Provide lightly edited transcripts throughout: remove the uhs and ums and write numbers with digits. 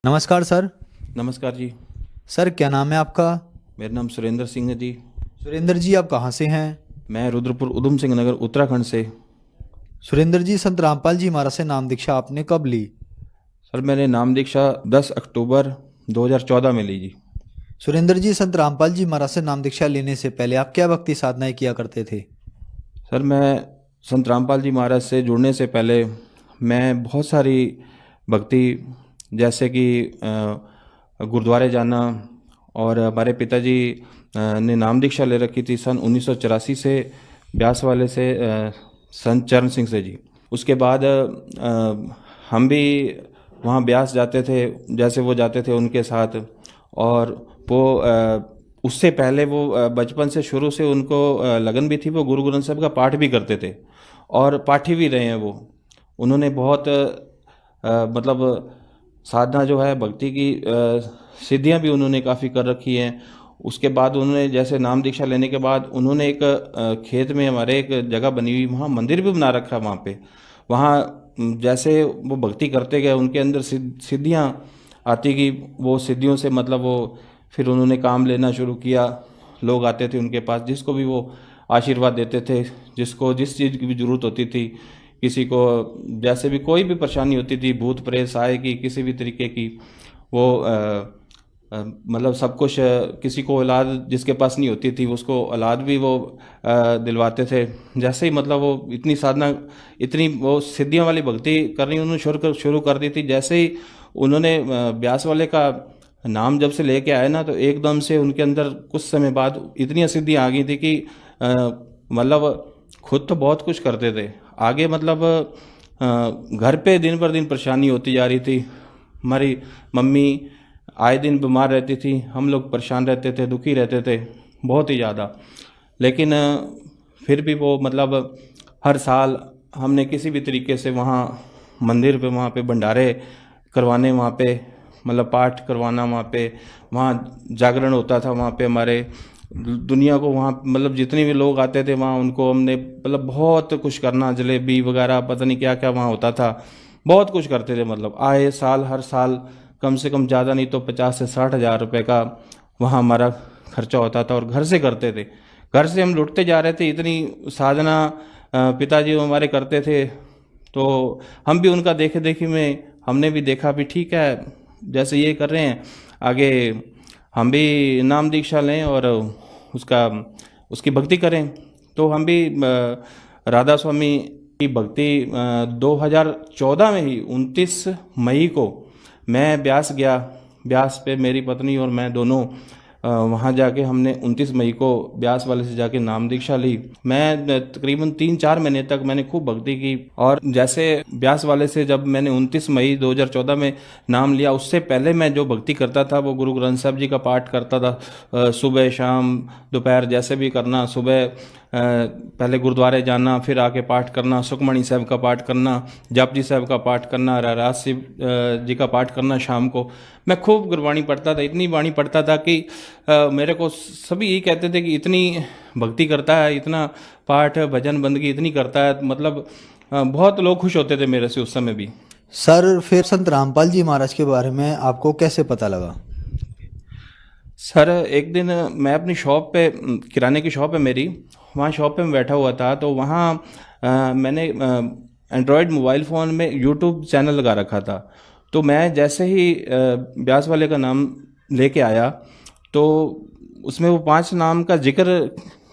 नमस्कार सर। नमस्कार जी। सर क्या नाम है आपका? मेरा नाम सुरेंद्र सिंह है जी। सुरेंद्र जी आप कहाँ से हैं? मैं रुद्रपुर उधम सिंह नगर उत्तराखंड से। सुरेंद्र जी संत रामपाल जी महाराज से नाम दीक्षा आपने कब ली? सर मैंने नाम दीक्षा 10 अक्टूबर 2014 में ली जी। सुरेंद्र जी संत रामपाल जी महाराज से नाम दीक्षा लेने से पहले आप क्या भक्ति साधनाएं किया करते थे? सर मैं संत रामपाल जी महाराज से जुड़ने से पहले मैं बहुत सारी भक्ति, जैसे कि गुरुद्वारे जाना, और हमारे पिताजी ने नाम दीक्षा ले रखी थी सन 1984 से ब्यास वाले से, संत चरण सिंह से जी। उसके बाद हम भी वहाँ ब्यास जाते थे, जैसे वो जाते थे उनके साथ। और वो उससे पहले वो बचपन से शुरू से उनको लगन भी थी, वो गुरु ग्रंथ साहब का पाठ भी करते थे और पाठी भी रहे हैं वो। उन्होंने बहुत मतलब साधना जो है भक्ति की, सिद्धियां भी उन्होंने काफ़ी कर रखी हैं। उसके बाद उन्होंने जैसे नाम दीक्षा लेने के बाद उन्होंने एक खेत में हमारे एक जगह बनी हुई, वहाँ मंदिर भी बना रखा। वहाँ पे वहाँ जैसे वो भक्ति करते गए उनके अंदर सिद्धियाँ आती गई। वो सिद्धियों से मतलब वो फिर उन्होंने काम लेना शुरू किया। लोग आते थे उनके पास, जिसको भी वो आशीर्वाद देते थे, जिसको जिस चीज़ की भी ज़रूरत होती थी, किसी को जैसे भी कोई भी परेशानी होती थी, भूत प्रेत सहाय की किसी भी तरीके की, वो मतलब सब कुछ, किसी को औलाद जिसके पास नहीं होती थी उसको औलाद भी वो दिलवाते थे। जैसे ही मतलब वो इतनी साधना, इतनी वो सिद्धियों वाली भक्ति करनी उन्होंने शुरू कर दी थी। जैसे ही उन्होंने ब्यास वाले का नाम जब से लेके आए ना, तो एकदम से उनके अंदर कुछ समय बाद इतनी सिद्धियाँ आ गई थी कि मतलब खुद तो बहुत कुछ करते थे, आगे मतलब घर पे दिन पर दिन परेशानी होती जा रही थी। हमारी मम्मी आए दिन बीमार रहती थी, हम लोग परेशान रहते थे, दुखी रहते थे बहुत ही ज़्यादा। लेकिन फिर भी वो मतलब हर साल हमने किसी भी तरीके से वहाँ मंदिर पे, वहाँ पे भंडारे करवाने, वहाँ पे मतलब पाठ करवाना, वहाँ जागरण होता था। वहाँ पे हमारे दुनिया को, वहाँ मतलब जितने भी लोग आते थे वहाँ उनको हमने मतलब बहुत कुछ करना, जलेबी वगैरह पता नहीं क्या क्या वहाँ होता था, बहुत कुछ करते थे। मतलब आए साल, हर साल कम से कम ज़्यादा नहीं तो 50 से 60 हज़ार रुपये का वहाँ हमारा खर्चा होता था, और घर से करते थे। घर से हम लुटते जा रहे थे, इतनी साधना पिताजी हमारे करते थे। तो हम भी उनका देखे देखी में हमने भी देखा भी ठीक है, जैसे ये कर रहे हैं आगे हम भी नाम दीक्षा लें और उसकी भक्ति करें। तो हम भी राधा स्वामी की भक्ति 2014 में ही 29 मई को मैं ब्यास गया। ब्यास पे मेरी पत्नी और मैं दोनों वहाँ जाके हमने 29 मई को ब्यास वाले से जाके नाम दीक्षा ली। मैं तकरीबन 3-4 महीने तक मैंने खूब भक्ति की। और जैसे ब्यास वाले से जब मैंने 29 मई 2014 में नाम लिया, उससे पहले मैं जो भक्ति करता था वो गुरु ग्रंथ साहब जी का पाठ करता था। सुबह शाम दोपहर जैसे भी करना, सुबह पहले गुरुद्वारे जाना, फिर आके पाठ करना, सुखमणि साहब का पाठ करना, जपजी साहब का पाठ करना, रहराज शिव जी का पाठ करना। शाम को मैं खूब गुरबाणी पढ़ता था, इतनी बाणी पढ़ता था कि मेरे को सभी यही कहते थे कि इतनी भक्ति करता है, इतना पाठ भजन बंदगी इतनी करता है, मतलब बहुत लोग खुश होते थे मेरे से उस समय भी। सर फिर संत रामपाल जी महाराज के बारे में आपको कैसे पता लगा? सर एक दिन मैं अपनी शॉप पे, किराने की शॉप है मेरी, वहाँ शॉप पे मैं बैठा हुआ था। तो वहाँ मैंने एंड्रॉयड मोबाइल फ़ोन में यूट्यूब चैनल लगा रखा था। तो मैं जैसे ही ब्यास वाले का नाम लेके आया, तो उसमें वो 5 नाम का जिक्र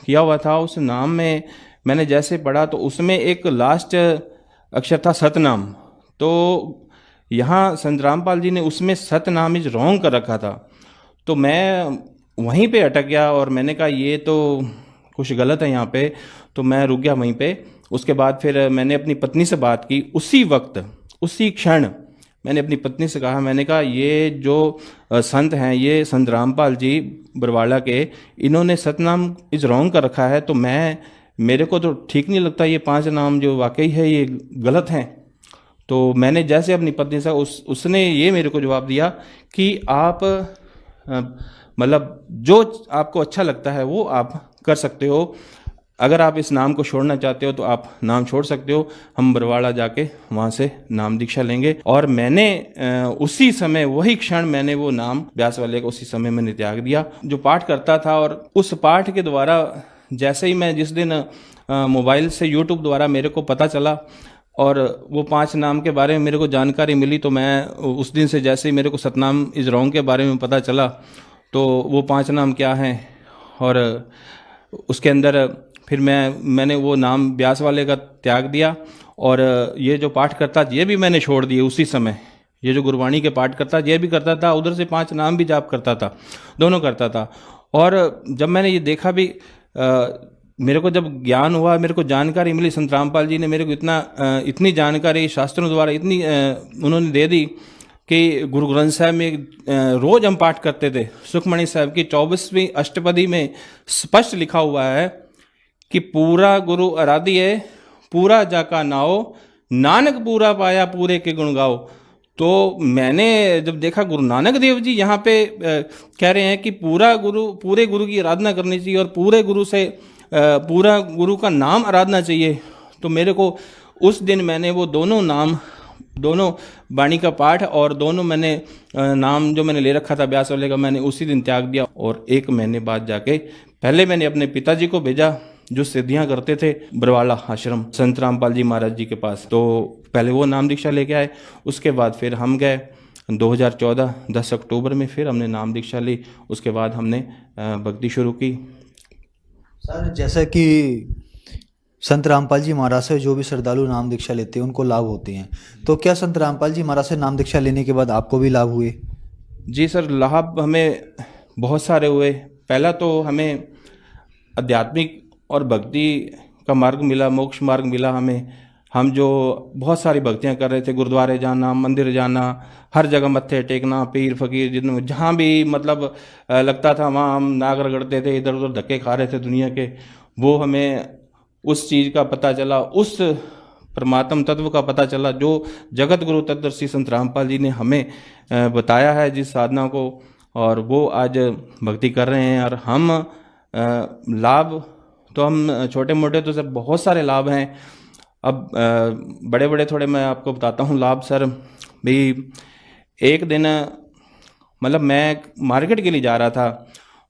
किया हुआ था। उस नाम में मैंने जैसे पढ़ा तो उसमें एक लास्ट अक्षर था सतनाम। तो यहाँ संत रामपाल जी ने उसमें सतनाम इज रॉन्ग कर रखा था। तो मैं वहीं पे अटक गया और मैंने कहा ये तो कुछ गलत है यहाँ पे। तो मैं रुक गया वहीं पे। उसके बाद फिर मैंने अपनी पत्नी से बात की, उसी वक्त उसी क्षण मैंने अपनी पत्नी से कहा, मैंने कहा ये जो संत हैं, ये संत रामपाल जी बरवाड़ा के, इन्होंने सतनाम इज रॉन्ग कर रखा है। तो मेरे को तो ठीक नहीं लगता, ये 5 नाम जो वाकई है ये गलत हैं। तो मैंने जैसे अपनी पत्नी से उसने ये मेरे को जवाब दिया कि आप मतलब जो आपको अच्छा लगता है वो आप कर सकते हो। अगर आप इस नाम को छोड़ना चाहते हो तो आप नाम छोड़ सकते हो, हम बरवाड़ा जाके वहाँ से नाम दीक्षा लेंगे। और मैंने उसी समय, वही क्षण मैंने वो नाम ब्यास वाले का उसी समय मैंने त्याग दिया। जो पाठ करता था, और उस पाठ के द्वारा जैसे ही मैं जिस दिन मोबाइल से यूट्यूब द्वारा मेरे को पता चला और वो 5 नाम के बारे में मेरे को जानकारी मिली, तो मैं उस दिन से जैसे ही मेरे को सतनाम इज रॉन्ग के बारे में पता चला, तो वो 5 नाम क्या हैं और उसके अंदर फिर मैंने वो नाम ब्यास वाले का त्याग दिया। और ये जो पाठ करता ये भी मैंने छोड़ दिए उसी समय। ये जो गुरबाणी के पाठ करता ये भी करता था, उधर से 5 नाम भी जाप करता था, दोनों करता था। और जब मैंने ये देखा भी, मेरे को जब ज्ञान हुआ, मेरे को जानकारी मिली, संत रामपाल जी ने मेरे को इतनी जानकारी शास्त्रों द्वारा इतनी उन्होंने दे दी कि गुरु ग्रंथ साहब में रोज हम पाठ करते थे। सुखमणि साहब की 24वीं अष्टपदी में स्पष्ट लिखा हुआ है कि पूरा गुरु आराध्य पूरा जाका नाओ, नानक पूरा पाया पूरे के गुण गाओ। तो मैंने जब देखा गुरु नानक देव जी यहाँ पे कह रहे हैं कि पूरे गुरु की आराधना करनी चाहिए और पूरे गुरु से पूरा गुरु का नाम आराधना चाहिए, तो मेरे को उस दिन मैंने वो दोनों वाणी का पाठ और दोनों मैंने नाम जो मैंने ले रखा था ब्यास वाले का, मैंने उसी दिन त्याग दिया। और 1 महीने बाद जाके पहले मैंने अपने पिताजी को भेजा जो सिद्धियां करते थे बरवाला आश्रम संत रामपाल जी महाराज जी के पास, तो पहले वो नाम दीक्षा लेके आए। उसके बाद फिर हम गए 2014 10 अक्टूबर में, फिर हमने नाम दीक्षा ली। उसके बाद हमने भक्ति शुरू की। सर, जैसे कि संत रामपाल जी महाराज से जो भी श्रद्धालु नाम दीक्षा लेते हैं उनको लाभ होते हैं, तो क्या संत रामपाल जी महाराज से नाम दीक्षा लेने के बाद आपको भी लाभ हुए? जी सर, लाभ हमें बहुत सारे हुए। पहला तो हमें आध्यात्मिक और भक्ति का मार्ग मिला, मोक्ष मार्ग मिला हमें। हम जो बहुत सारी भक्तियां कर रहे थे, गुरुद्वारे जाना, मंदिर जाना, हर जगह मत्थे टेकना, पीर फकीर जितने जहाँ भी मतलब लगता था वहाँ हम नाक रगड़ते थे, इधर उधर धक्के खा रहे थे दुनिया के। वो हमें उस चीज़ का पता चला, उस परमात्म तत्व का पता चला जो जगत गुरु तत्वदर्शी संत रामपाल जी ने हमें बताया है जिस साधना को, और वो आज भक्ति कर रहे हैं। और हम लाभ तो हम छोटे मोटे तो सर बहुत सारे लाभ हैं। अब बड़े बड़े थोड़े मैं आपको बताता हूँ लाभ सर। भाई एक दिन मतलब मैं मार्केट के लिए जा रहा था,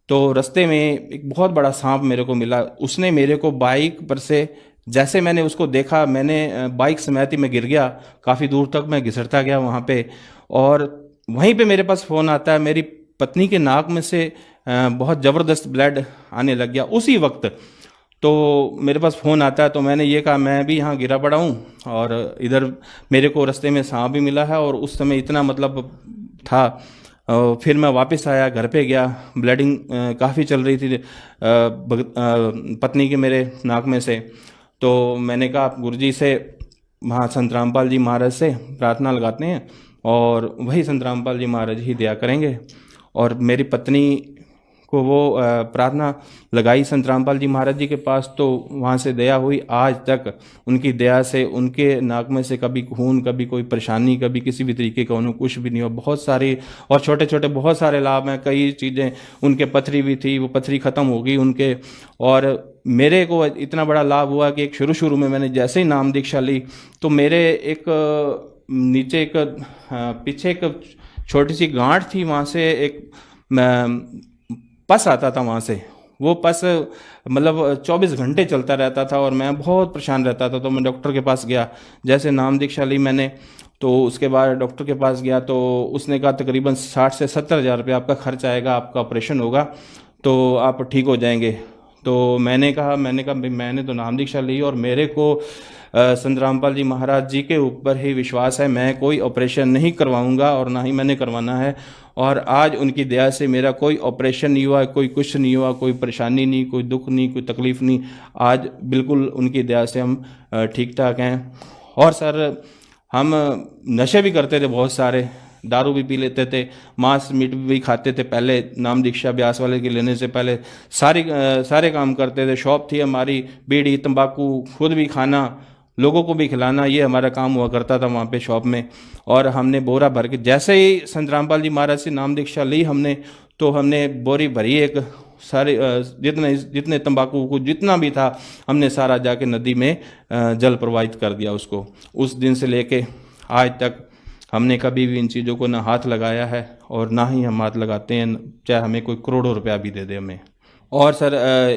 तो रास्ते में एक बहुत बड़ा सांप मेरे को मिला। उसने मेरे को बाइक पर से, जैसे मैंने उसको देखा, मैंने बाइक समेत ही मैं गिर गया, काफ़ी दूर तक मैं घिसटता गया वहाँ पे। और वहीं पे मेरे पास फ़ोन आता है, मेरी पत्नी के नाक में से बहुत ज़बरदस्त ब्लड आने लग गया उसी वक्त। तो मेरे पास फ़ोन आता है, तो मैंने ये कहा मैं भी यहाँ गिरा पड़ा हूँ और इधर मेरे को रास्ते में सांप भी मिला है। और उस समय इतना मतलब था। फिर मैं वापस आया, घर पे गया, ब्लीडिंग काफ़ी चल रही थी पत्नी के मेरे नाक में से। तो मैंने कहा गुरुजी से, वहाँ संत रामपाल जी महाराज से प्रार्थना लगाते हैं और वही संत रामपाल जी महाराज ही दया करेंगे। और मेरी पत्नी को वो प्रार्थना लगाई संत रामपाल जी महाराज जी के पास, तो वहाँ से दया हुई। आज तक उनकी दया से उनके नाक में से कभी खून, कभी कोई परेशानी, कभी किसी भी तरीके का उन्हें कुछ भी नहीं हुआ। बहुत सारी और छोटे छोटे बहुत सारे लाभ हैं। कई चीज़ें, उनके पथरी भी थी, वो पथरी ख़त्म हो गई उनके। और मेरे को इतना बड़ा लाभ हुआ कि एक शुरू में मैंने जैसे ही नाम दीक्षा ली, तो मेरे एक नीचे एक पीछे एक छोटी सी गांठ थी, वहाँ से एक पस आता था वहाँ से। वो पस मतलब 24 घंटे चलता रहता था और मैं बहुत परेशान रहता था। तो मैं डॉक्टर के पास गया, जैसे नाम दीक्षा ली मैंने, तो उसके बाद डॉक्टर के पास गया तो उसने कहा तकरीबन 60 से 70 हज़ार रुपये आपका खर्च आएगा, आपका ऑपरेशन होगा, तो आप ठीक हो जाएंगे। तो मैंने कहा भाई मैंने तो नाम दीक्षा ली और मेरे को संत रामपाल जी महाराज जी के ऊपर ही विश्वास है, मैं कोई ऑपरेशन नहीं करवाऊंगा और ना ही मैंने करवाना है। और आज उनकी दया से मेरा कोई ऑपरेशन नहीं हुआ, कोई कुछ नहीं हुआ, कोई परेशानी नहीं, कोई दुख नहीं, कोई तकलीफ़ नहीं। आज बिल्कुल उनकी दया से हम ठीक ठाक हैं। और सर हम नशे भी करते थे बहुत सारे, दारू भी पी लेते थे, मांस मीट भी खाते थे। पहले नाम दीक्षा ब्यास वाले के लेने से पहले सारे काम करते थे। शॉप थी हमारी, बीड़ी तंबाकू खुद भी खाना, लोगों को भी खिलाना, ये हमारा काम हुआ करता था वहाँ पे शॉप में। और हमने बोरा भर के, जैसे ही संत रामपाल जी महाराज से नाम दीक्षा ली हमने, तो हमने बोरी भरी एक सारे जितने तंबाकू को जितना भी था हमने सारा जाके नदी में जल प्रवाहित कर दिया उसको। उस दिन से लेके आज तक हमने कभी भी इन चीज़ों को ना हाथ लगाया है और ना ही हम हाथ लगाते हैं, चाहे हमें कोई करोड़ों रुपया भी दे दे हमें। और सर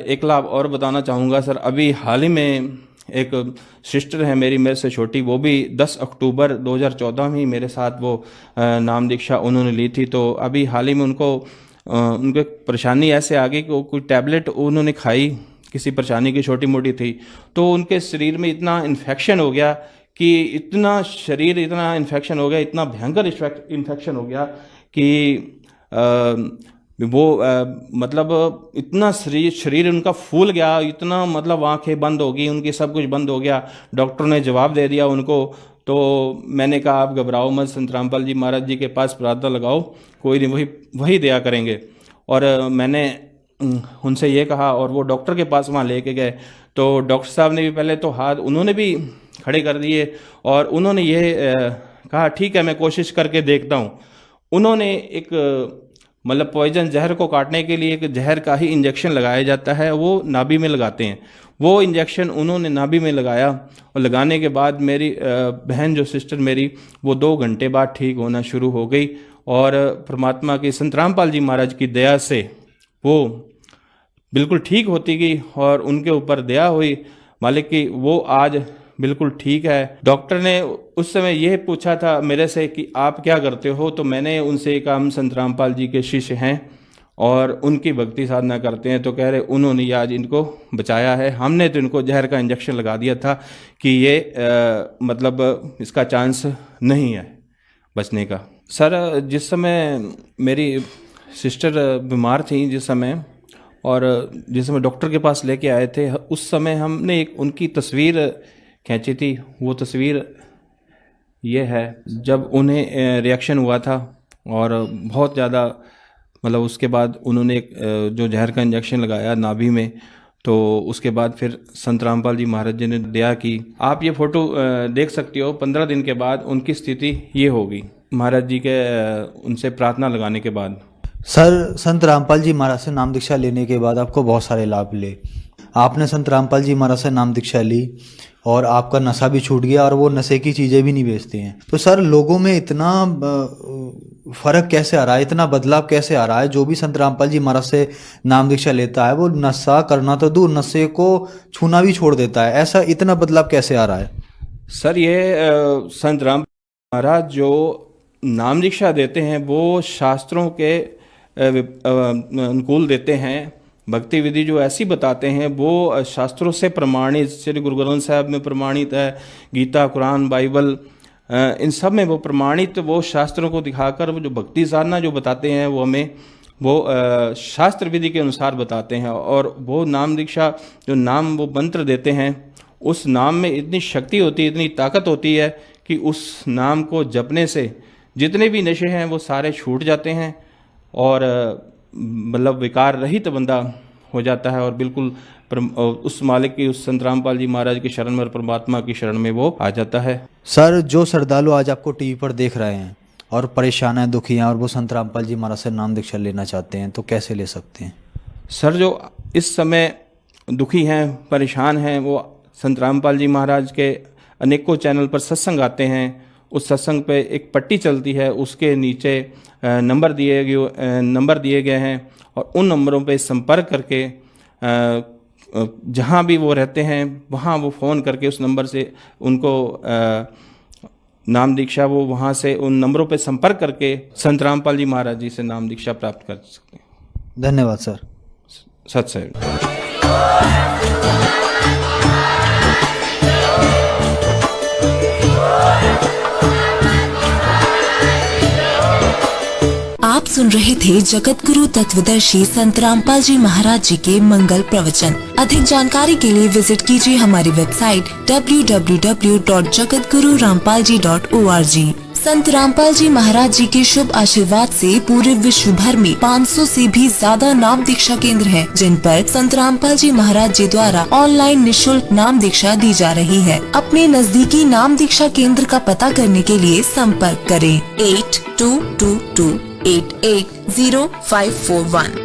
एक लाभ और बताना चाहूँगा सर, अभी हाल ही में एक सिस्टर है मेरी, मेरे से छोटी, वो भी 10 अक्टूबर 2014 में ही मेरे साथ वो नाम दीक्षा उन्होंने ली थी। तो अभी हाल ही में उनको परेशानी ऐसे आ गई कि वो कोई टैबलेट उन्होंने खाई, किसी परेशानी की छोटी मोटी थी, तो उनके शरीर में इतना इन्फेक्शन हो गया कि इतना इन्फेक्शन हो गया, इतना भयंकर इन्फेक्शन हो गया कि मतलब इतना शरीर उनका फूल गया, इतना मतलब आंखें बंद हो गई उनकी, सब कुछ बंद हो गया। डॉक्टर ने जवाब दे दिया उनको। तो मैंने कहा आप घबराओ मत, संत रामपाल जी महाराज जी के पास प्रार्थना लगाओ, कोई नहीं वही दया करेंगे। और मैंने उनसे ये कहा और वो डॉक्टर के पास वहाँ लेके गए। तो डॉक्टर साहब ने भी पहले तो हाथ उन्होंने भी खड़े कर दिए और उन्होंने ये कहा ठीक है मैं कोशिश करके देखता हूँ। उन्होंने एक मतलब पॉइजन जहर को काटने के लिए एक जहर का ही इंजेक्शन लगाया जाता है, वो नाभि में लगाते हैं। वो इंजेक्शन उन्होंने नाभि में लगाया और लगाने के बाद मेरी बहन जो सिस्टर मेरी, वो 2 घंटे बाद ठीक होना शुरू हो गई। और परमात्मा की संत रामपाल जी महाराज की दया से वो बिल्कुल ठीक होती गई और उनके ऊपर दया हुई मालिक की, वो आज बिल्कुल ठीक है। डॉक्टर ने उस समय यह पूछा था मेरे से कि आप क्या करते हो, तो मैंने उनसे कहा हम संत रामपाल जी के शिष्य हैं और उनकी भक्ति साधना करते हैं। तो कह रहे उन्होंने आज इनको बचाया है, हमने तो इनको जहर का इंजेक्शन लगा दिया था कि ये मतलब इसका चांस नहीं है बचने का। सर जिस समय मेरी सिस्टर बीमार थी जिस समय, और जिस समय डॉक्टर के पास लेके आए थे, उस समय हमने एक उनकी तस्वीर खींची थी। वो तस्वीर ये है जब उन्हें रिएक्शन हुआ था और बहुत ज़्यादा मतलब उसके बाद उन्होंने एक जो जहर का इंजेक्शन लगाया नाभि में, तो उसके बाद फिर संत रामपाल जी महाराज जी ने दया की। आप ये फ़ोटो देख सकते हो, 15 दिन के बाद उनकी स्थिति ये होगी महाराज जी के उनसे प्रार्थना लगाने के बाद। सर संत रामपाल जी महाराज से नाम दीक्षा लेने के बाद आपको बहुत सारे लाभ मिले। आपने संत रामपाल जी महाराज से नाम दीक्षा ली और आपका नशा भी छूट गया और वो नशे की चीज़ें भी नहीं बेचते हैं। तो सर लोगों में इतना फ़र्क कैसे आ रहा है, इतना बदलाव कैसे आ रहा है? जो भी संत रामपाल जी महाराज से नाम दीक्षा लेता है वो नशा करना तो दूर, नशे को छूना भी छोड़ देता है। ऐसा इतना बदलाव कैसे आ रहा है? सर ये संत राम महाराज जो नाम दीक्षा देते हैं वो शास्त्रों के अनुकूल देते हैं। भक्ति विधि जो ऐसी बताते हैं वो शास्त्रों से प्रमाणित, श्री गुरु ग्रंथ साहब में प्रमाणित है, गीता, कुरान, बाइबल, इन सब में वो प्रमाणित, वो शास्त्रों को दिखाकर वो जो भक्ति साधना जो बताते हैं वो हमें वो शास्त्र विधि के अनुसार बताते हैं। और वो नाम दीक्षा जो नाम वो मंत्र देते हैं, उस नाम में इतनी शक्ति होती है, इतनी ताकत होती है कि उस नाम को जपने से जितने भी नशे हैं वो सारे छूट जाते हैं और मतलब विकार रहित बंदा हो जाता है और बिल्कुल उस मालिक की, उस संत रामपाल जी महाराज की शरण में और परमात्मा की शरण में वो आ जाता है। सर जो श्रद्धालु आज आपको टीवी पर देख रहे हैं और परेशान हैं, दुखी हैं और वो संत रामपाल जी महाराज से नाम दीक्षा लेना चाहते हैं तो कैसे ले सकते हैं? सर जो इस समय दुखी हैं, परेशान हैं, वो संत रामपाल जी महाराज के अनेकों चैनल पर सत्संग आते हैं। उस सत्संग पे एक पट्टी चलती है, उसके नीचे नंबर दिए गए हैं और उन नंबरों पे संपर्क करके जहाँ भी वो रहते हैं वहाँ वो फ़ोन करके उस नंबर से उनको नाम दीक्षा वो वहाँ से उन नंबरों पे संपर्क करके संत रामपाल जी महाराज जी से नाम दीक्षा प्राप्त कर सकते हैं। धन्यवाद सर। सत्संग। आप सुन रहे थे जगत गुरु तत्वदर्शी संत रामपाल जी महाराज जी के मंगल प्रवचन। अधिक जानकारी के लिए विजिट कीजिए हमारी वेबसाइट www.jagatgururampalji.org। संत रामपाल जी महाराज जी के शुभ आशीर्वाद से पूरे विश्व भर में 500 से भी ज्यादा नाम दीक्षा केंद्र हैं, जिन पर संत रामपाल जी महाराज जी द्वारा ऑनलाइन निःशुल्क नाम दीक्षा दी जा रही है। अपने नजदीकी नाम दीक्षा केंद्र का पता करने के लिए संपर्क करें 8222880541।